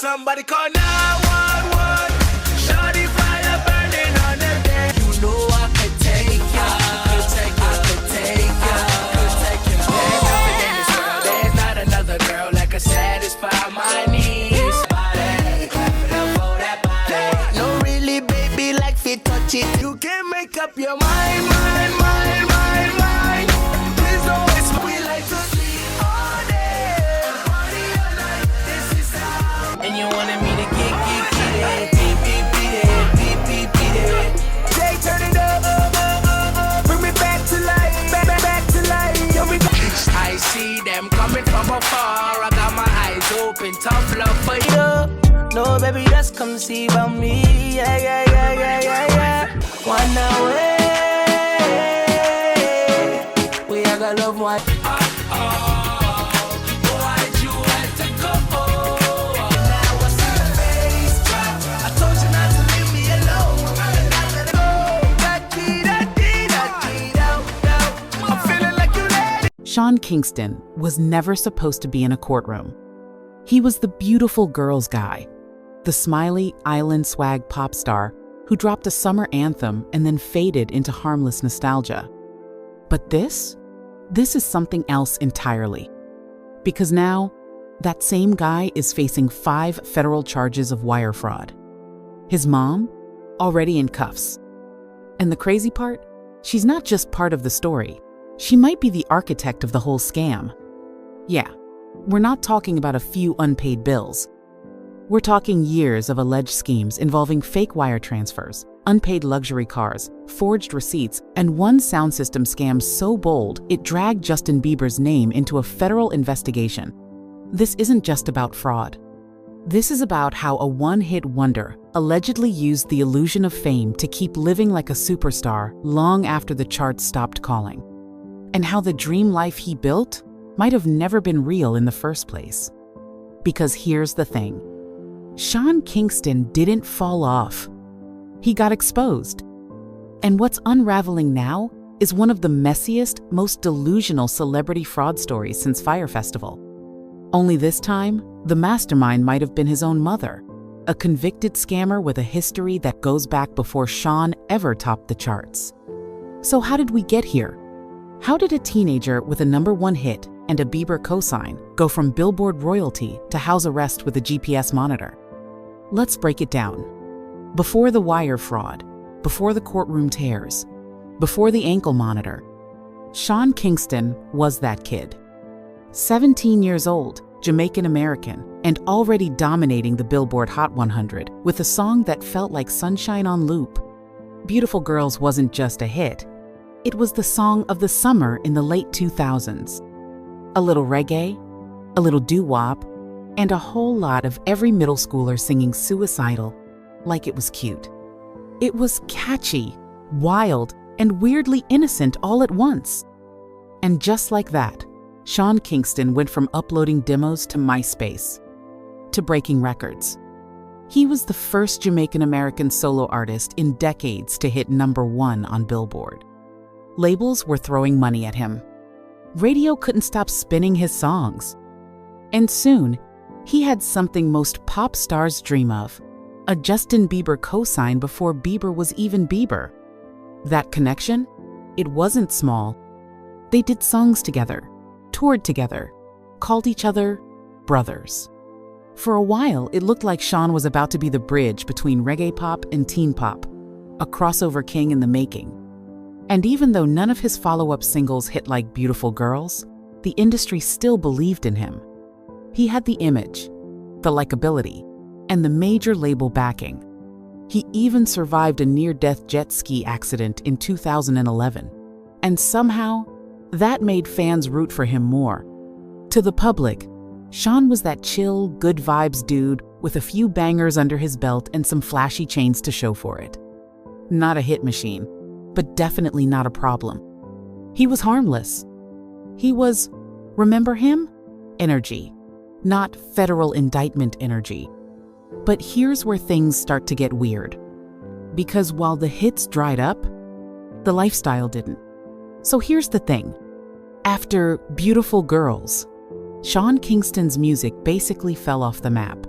somebody call 911. Shawty fire burning on the deck. You know I could take ya. I could take ya. There's nothing in this world. There's not another girl that could satisfy my needs. Body, clap it up for that body. No, really, baby, like fit touch it. You can make up your mind. Please don't waste my like to sleep all day, party all night. This is how. And you wanted me to get it, deep it. Jay, turn it up, bring me back to life, back to life. I see them coming from afar. I got my eyes open, tough love for you. No, baby, just come see about me. Yeah. One away. We are gonna love one. Why'd you have to go? Now I see your face drop. I told you not to leave me alone. I'm feeling like you let it. Sean Kingston was never supposed to be in a courtroom. He was the beautiful girls guy, the smiley island swag pop star who dropped a summer anthem and then faded into harmless nostalgia. But this is something else entirely. Because now, that same guy is facing 5 federal charges of wire fraud. His mom, already in cuffs. And the crazy part? She's not just part of the story. She might be the architect of the whole scam. Yeah, we're not talking about a few unpaid bills. We're talking years of alleged schemes involving fake wire transfers, unpaid luxury cars, forged receipts, and one sound system scam so bold it dragged Justin Bieber's name into a federal investigation. This isn't just about fraud. This is about how a one-hit wonder allegedly used the illusion of fame to keep living like a superstar long after the charts stopped calling. And how the dream life he built might have never been real in the first place. Because here's the thing. Sean Kingston didn't fall off. He got exposed. And what's unraveling now is one of the messiest, most delusional celebrity fraud stories since Fyre Festival. Only this time, the mastermind might have been his own mother, a convicted scammer with a history that goes back before Sean ever topped the charts. So how did we get here? How did a teenager with a #1 hit and a Bieber cosign go from Billboard royalty to house arrest with a GPS monitor? Let's break it down. Before the wire fraud, before the courtroom tears, before the ankle monitor, Sean Kingston was that kid. 17 years old, Jamaican American, and already dominating the Billboard Hot 100 with a song that felt like sunshine on loop. Beautiful Girls wasn't just a hit. It was the song of the summer in the late 2000s. A little reggae, a little doo-wop, and a whole lot of every middle schooler singing Suicidal like it was cute. It was catchy, wild, and weirdly innocent all at once. And just like that, Sean Kingston went from uploading demos to MySpace, to breaking records. He was the first Jamaican-American solo artist in decades to hit #1 on Billboard. Labels were throwing money at him. Radio couldn't stop spinning his songs. And soon, he had something most pop stars dream of, a Justin Bieber cosign before Bieber was even Bieber. That connection? It wasn't small. They did songs together, toured together, called each other brothers. For a while, it looked like Sean was about to be the bridge between reggae pop and teen pop, a crossover king in the making. And even though none of his follow-up singles hit like Beautiful Girls, the industry still believed in him. He had the image, the likability, and the major label backing. He even survived a near-death jet ski accident in 2011. And somehow, that made fans root for him more. To the public, Sean was that chill, good vibes dude with a few bangers under his belt and some flashy chains to show for it. Not a hit machine, but definitely not a problem. He was harmless. He was, remember him? Energy, not federal indictment energy. But here's where things start to get weird. Because while the hits dried up, the lifestyle didn't. So here's the thing. After Beautiful Girls, Sean Kingston's music basically fell off the map.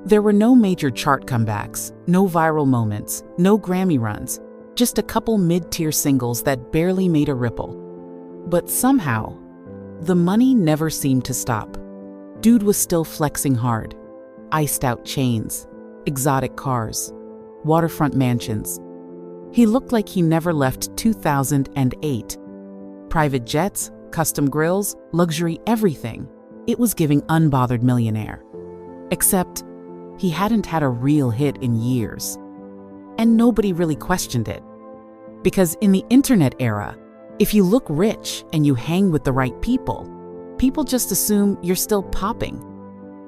There were no major chart comebacks, no viral moments, no Grammy runs, just a couple mid-tier singles that barely made a ripple. But somehow, the money never seemed to stop. Dude was still flexing hard. Iced-out chains, exotic cars, waterfront mansions. He looked like he never left 2008. Private jets, custom grills, luxury everything. It was giving unbothered millionaire. Except, he hadn't had a real hit in years. And nobody really questioned it. Because in the internet era, if you look rich and you hang with the right people, people just assume you're still popping.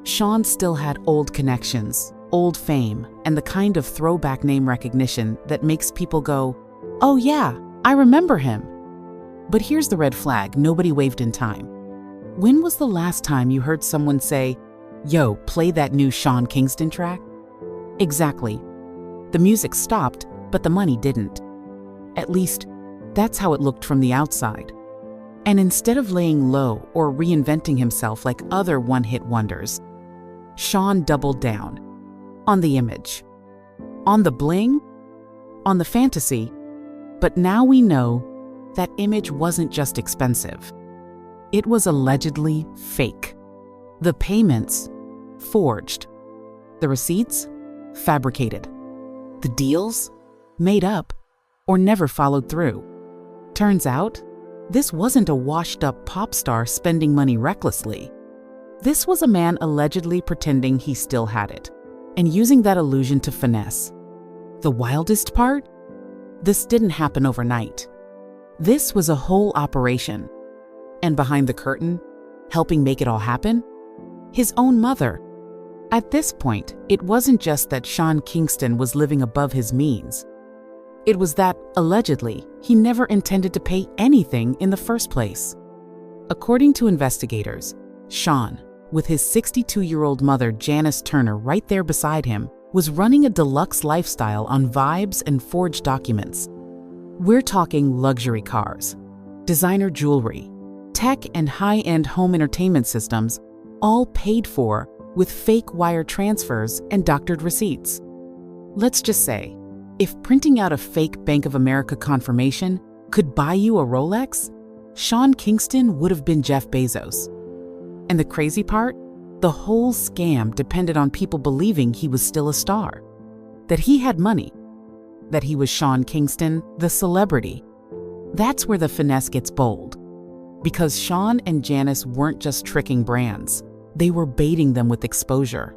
Sean still had old connections, old fame, and the kind of throwback name recognition that makes people go, "Oh yeah, I remember him." But here's the red flag nobody waved in time. When was the last time you heard someone say, "Yo, play that new Sean Kingston track"? Exactly. The music stopped, but the money didn't. At least, that's how it looked from the outside. And instead of laying low or reinventing himself like other one-hit wonders, Sean doubled down. On the image. On the bling. On the fantasy. But now we know that image wasn't just expensive. It was allegedly fake. The payments, forged. The receipts, fabricated. The deals, made up or never followed through. Turns out, this wasn't a washed-up pop star spending money recklessly. This was a man allegedly pretending he still had it, and using that illusion to finesse. The wildest part? This didn't happen overnight. This was a whole operation. And behind the curtain, helping make it all happen? His own mother. At this point, it wasn't just that Sean Kingston was living above his means. It was that, allegedly, he never intended to pay anything in the first place. According to investigators, Sean, with his 62-year-old mother Janice Turner right there beside him, was running a deluxe lifestyle on vibes and forged documents. We're talking luxury cars, designer jewelry, tech and high-end home entertainment systems, all paid for with fake wire transfers and doctored receipts. Let's just say, if printing out a fake Bank of America confirmation could buy you a Rolex, Sean Kingston would have been Jeff Bezos. And the crazy part? The whole scam depended on people believing he was still a star, that he had money, that he was Sean Kingston, the celebrity. That's where the finesse gets bold. Because Sean and Janice weren't just tricking brands, they were baiting them with exposure.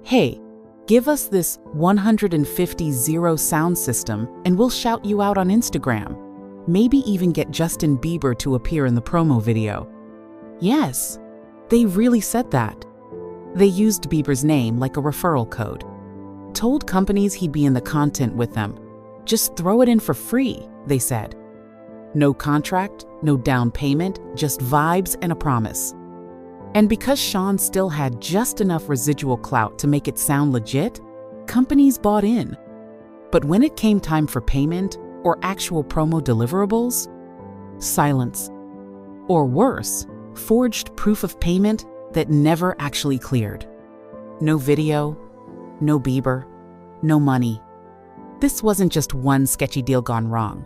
Hey, give us this 150 sound system and we'll shout you out on Instagram. Maybe even get Justin Bieber to appear in the promo video. Yes, they really said that. They used Bieber's name like a referral code. Told companies he'd be in the content with them. Just throw it in for free, they said. No contract, no down payment, just vibes and a promise. And because Sean still had just enough residual clout to make it sound legit, companies bought in. But when it came time for payment or actual promo deliverables, silence. Or worse, forged proof of payment that never actually cleared. No video, no Bieber, no money. This wasn't just one sketchy deal gone wrong.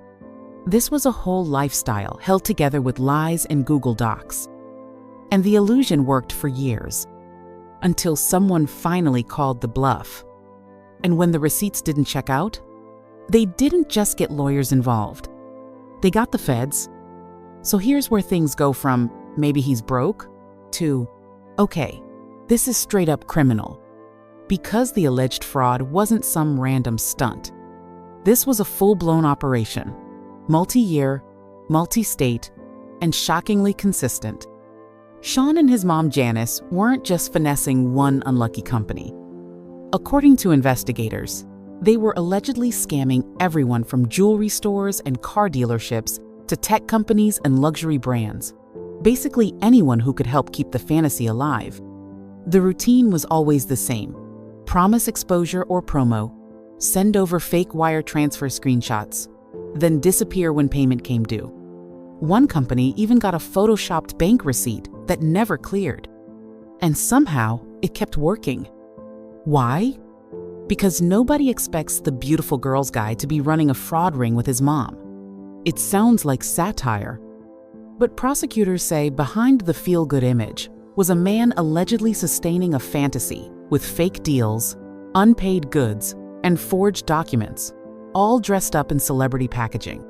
This was a whole lifestyle held together with lies and Google Docs. And the illusion worked for years, until someone finally called the bluff. And when the receipts didn't check out, they didn't just get lawyers involved. They got the feds. So here's where things go from maybe he's broke to, okay, this is straight up criminal. Because the alleged fraud wasn't some random stunt. This was a full-blown operation, multi-year, multi-state, and shockingly consistent. Sean and his mom Janice weren't just finessing one unlucky company. According to investigators, they were allegedly scamming everyone from jewelry stores and car dealerships to tech companies and luxury brands. Basically anyone who could help keep the fantasy alive. The routine was always the same. Promise exposure or promo, send over fake wire transfer screenshots, then disappear when payment came due. One company even got a photoshopped bank receipt that never cleared. And somehow, it kept working. Why? Because nobody expects the beautiful girls guy to be running a fraud ring with his mom. It sounds like satire. But prosecutors say behind the feel-good image was a man allegedly sustaining a fantasy with fake deals, unpaid goods, and forged documents, all dressed up in celebrity packaging.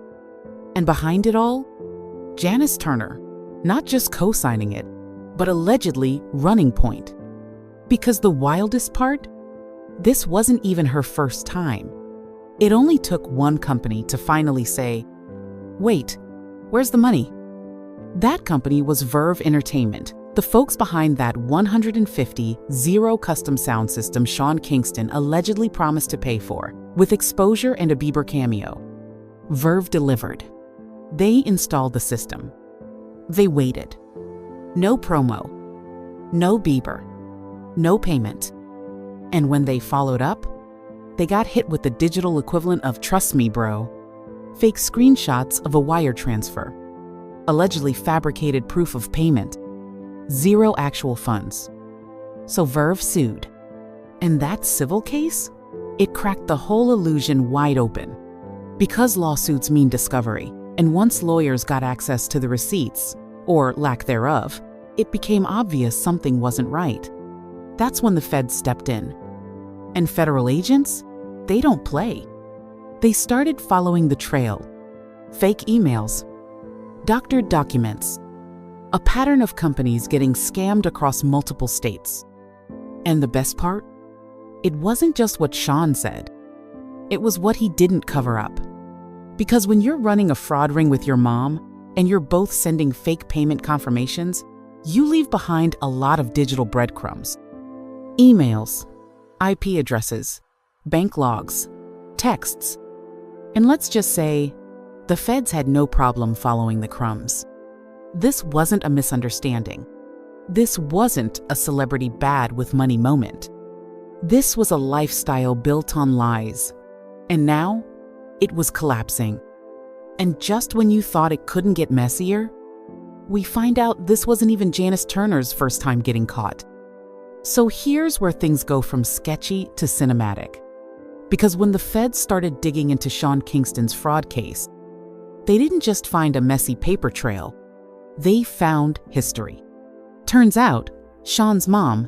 And behind it all, Janice Turner, not just co-signing it, but allegedly running point. Because the wildest part? This wasn't even her first time. It only took one company to finally say, "Wait, where's the money?" That company was Verve Entertainment, the folks behind that 150 zero custom sound system Sean Kingston allegedly promised to pay for, with exposure and a Bieber cameo. Verve delivered. They installed the system. They waited. No promo, no Bieber, no payment. And when they followed up, they got hit with the digital equivalent of "trust me, bro," fake screenshots of a wire transfer, allegedly fabricated proof of payment, zero actual funds. So Verve sued. And that civil case? It cracked the whole illusion wide open. Because lawsuits mean discovery, and once lawyers got access to the receipts, or lack thereof, it became obvious something wasn't right. That's when the feds stepped in. And federal agents? They don't play. They started following the trail. Fake emails, doctored documents, a pattern of companies getting scammed across multiple states. And the best part? It wasn't just what Sean said. It was what he didn't cover up. Because when you're running a fraud ring with your mom, and you're both sending fake payment confirmations, you leave behind a lot of digital breadcrumbs. Emails, IP addresses, bank logs, texts. And let's just say, the feds had no problem following the crumbs. This wasn't a misunderstanding. This wasn't a celebrity bad with money moment. This was a lifestyle built on lies. And now, it was collapsing. And just when you thought it couldn't get messier, we find out this wasn't even Janice Turner's first time getting caught. So here's where things go from sketchy to cinematic. Because when the feds started digging into Sean Kingston's fraud case, they didn't just find a messy paper trail, they found history. Turns out, Sean's mom,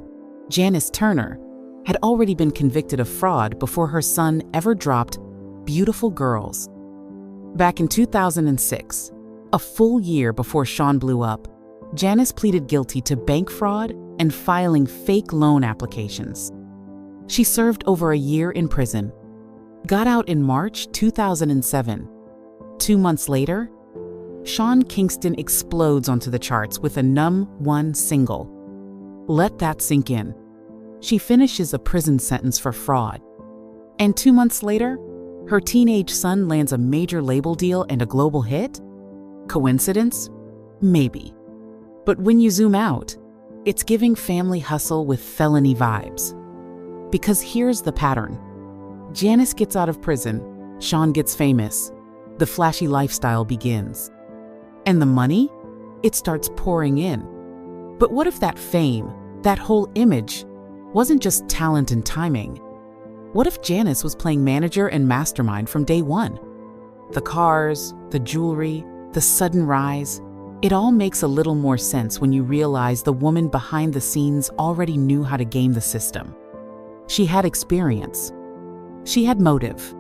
Janice Turner, had already been convicted of fraud before her son ever dropped "Beautiful Girls." Back in 2006, a full year before Sean blew up, Janice pleaded guilty to bank fraud and filing fake loan applications. She served over a year in prison, got out in March 2007. 2 months later, Sean Kingston explodes onto the charts with a #1 single. Let that sink in. She finishes a prison sentence for fraud. And 2 months later, her teenage son lands a major label deal and a global hit? Coincidence? Maybe. But when you zoom out, it's giving family hustle with felony vibes. Because here's the pattern. Janice gets out of prison, Sean gets famous, the flashy lifestyle begins. And the money? It starts pouring in. But what if that fame, that whole image, wasn't just talent and timing? What if Janice was playing manager and mastermind from day one? The cars, the jewelry, the sudden rise, it all makes a little more sense when you realize the woman behind the scenes already knew how to game the system. She had experience. She had motive.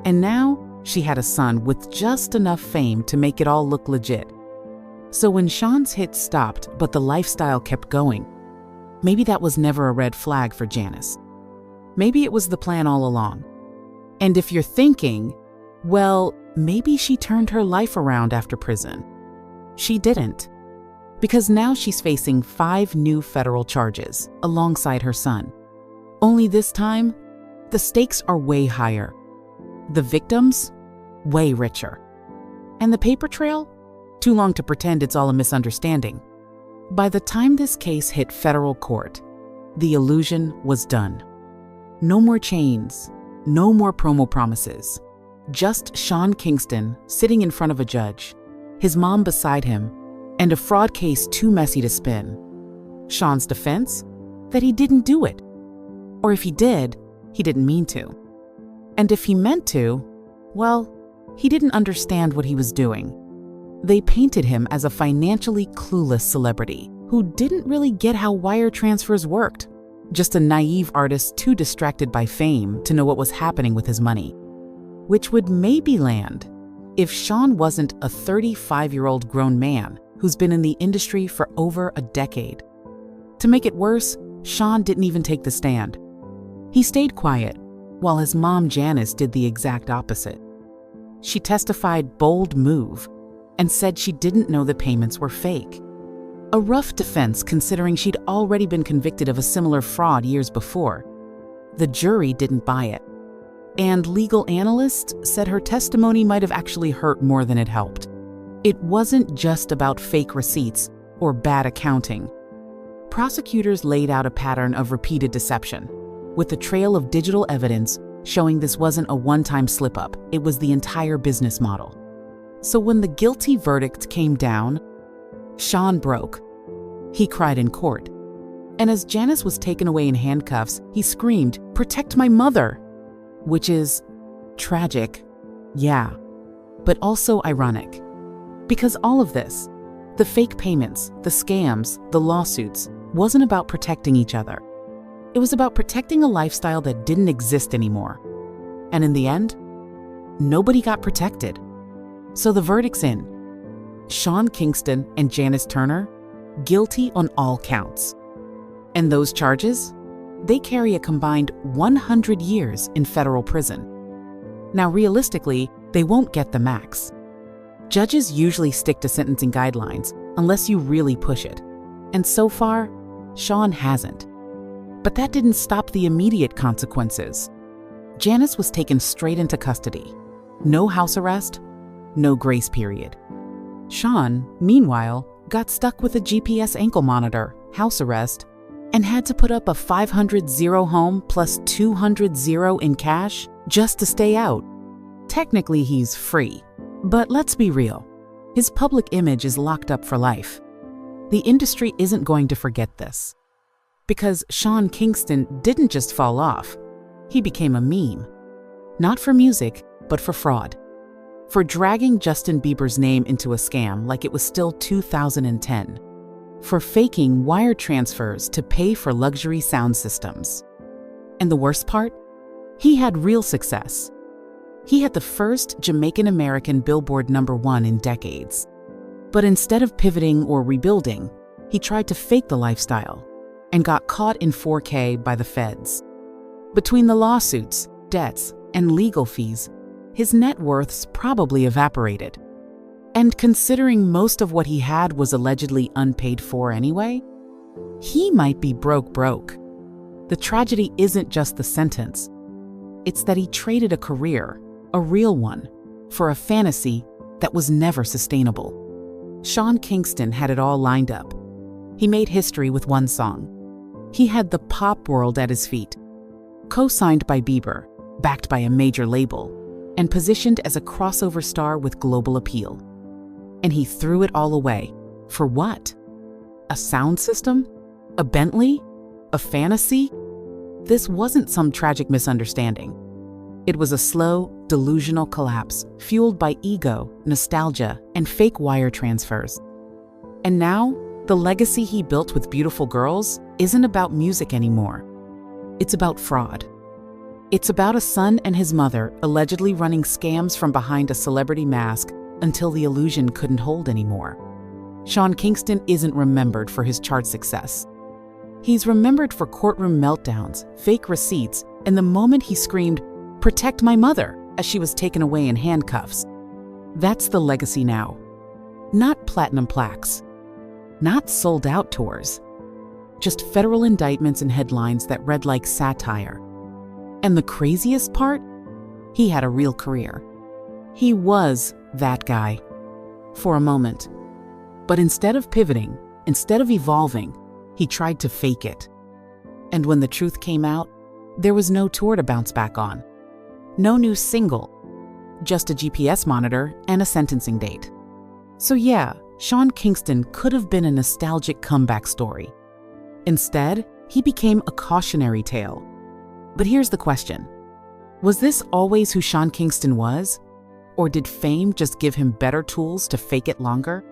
And now she had a son with just enough fame to make it all look legit. So when Sean's hit stopped but the lifestyle kept going, maybe that was never a red flag for Janice. Maybe it was the plan all along. And if you're thinking, well, maybe she turned her life around after prison. She didn't. Because now she's facing 5 new federal charges alongside her son. Only this time, the stakes are way higher. The victims, way richer. And the paper trail? Too long to pretend it's all a misunderstanding. By the time this case hit federal court, the illusion was done. No more chains, no more promo promises. Just Sean Kingston sitting in front of a judge, his mom beside him, and a fraud case too messy to spin. Sean's defense? That he didn't do it. Or if he did, he didn't mean to. And if he meant to, well, he didn't understand what he was doing. They painted him as a financially clueless celebrity who didn't really get how wire transfers worked. Just a naive artist too distracted by fame to know what was happening with his money. Which would maybe land if Sean wasn't a 35-year-old grown man who's been in the industry for over a decade. To make it worse, Sean didn't even take the stand. He stayed quiet, while his mom Janice did the exact opposite. She testified bold move and said she didn't know the payments were fake. A rough defense considering she'd already been convicted of a similar fraud years before. The jury didn't buy it. And legal analysts said her testimony might have actually hurt more than it helped. It wasn't just about fake receipts or bad accounting. Prosecutors laid out a pattern of repeated deception, with a trail of digital evidence showing this wasn't a one-time slip-up, it was the entire business model. So when the guilty verdict came down, Sean broke. He cried in court. And as Janice was taken away in handcuffs, he screamed, "Protect my mother!" Which is tragic, yeah, but also ironic. Because all of this, the fake payments, the scams, the lawsuits, wasn't about protecting each other. It was about protecting a lifestyle that didn't exist anymore. And in the end, nobody got protected. So the verdict's in. Sean Kingston and Janice Turner, guilty on all counts. And those charges? They carry a combined 100 years in federal prison. Now, realistically, they won't get the max. Judges usually stick to sentencing guidelines unless you really push it. And so far, Sean hasn't. But that didn't stop the immediate consequences. Janice was taken straight into custody. No house arrest, no grace period. Sean, meanwhile, got stuck with a GPS ankle monitor, house arrest, and had to put up a $500 home plus $200 in cash just to stay out. Technically, he's free. But let's be real. His public image is locked up for life. The industry isn't going to forget this. Because Sean Kingston didn't just fall off. He became a meme. Not for music, but for fraud. For dragging Justin Bieber's name into a scam like it was still 2010. For faking wire transfers to pay for luxury sound systems. And the worst part? He had real success. He had the first Jamaican-American Billboard #1 in decades. But instead of pivoting or rebuilding, he tried to fake the lifestyle and got caught in 4K by the feds. Between the lawsuits, debts, and legal fees, his net worths probably evaporated. And considering most of what he had was allegedly unpaid for anyway, he might be broke. The tragedy isn't just the sentence. It's that he traded a career, a real one, for a fantasy that was never sustainable. Sean Kingston had it all lined up. He made history with one song. He had the pop world at his feet. Co-signed by Bieber, backed by a major label, and positioned as a crossover star with global appeal. And he threw it all away. For what? A sound system? A Bentley? A fantasy? This wasn't some tragic misunderstanding. It was a slow, delusional collapse fueled by ego, nostalgia, and fake wire transfers. And now, the legacy he built with beautiful girls isn't about music anymore. It's about fraud. It's about a son and his mother allegedly running scams from behind a celebrity mask until the illusion couldn't hold anymore. Sean Kingston isn't remembered for his chart success. He's remembered for courtroom meltdowns, fake receipts, and the moment he screamed, "Protect my mother," as she was taken away in handcuffs. That's the legacy now. Not platinum plaques. Not sold-out tours. Just federal indictments and headlines that read like satire. And the craziest part? He had a real career. He was that guy. For a moment. But instead of pivoting, instead of evolving, he tried to fake it. And when the truth came out, there was no tour to bounce back on. No new single. Just a GPS monitor and a sentencing date. So yeah, Sean Kingston could have been a nostalgic comeback story. Instead, he became a cautionary tale. But here's the question. Was this always who Sean Kingston was? Or did fame just give him better tools to fake it longer?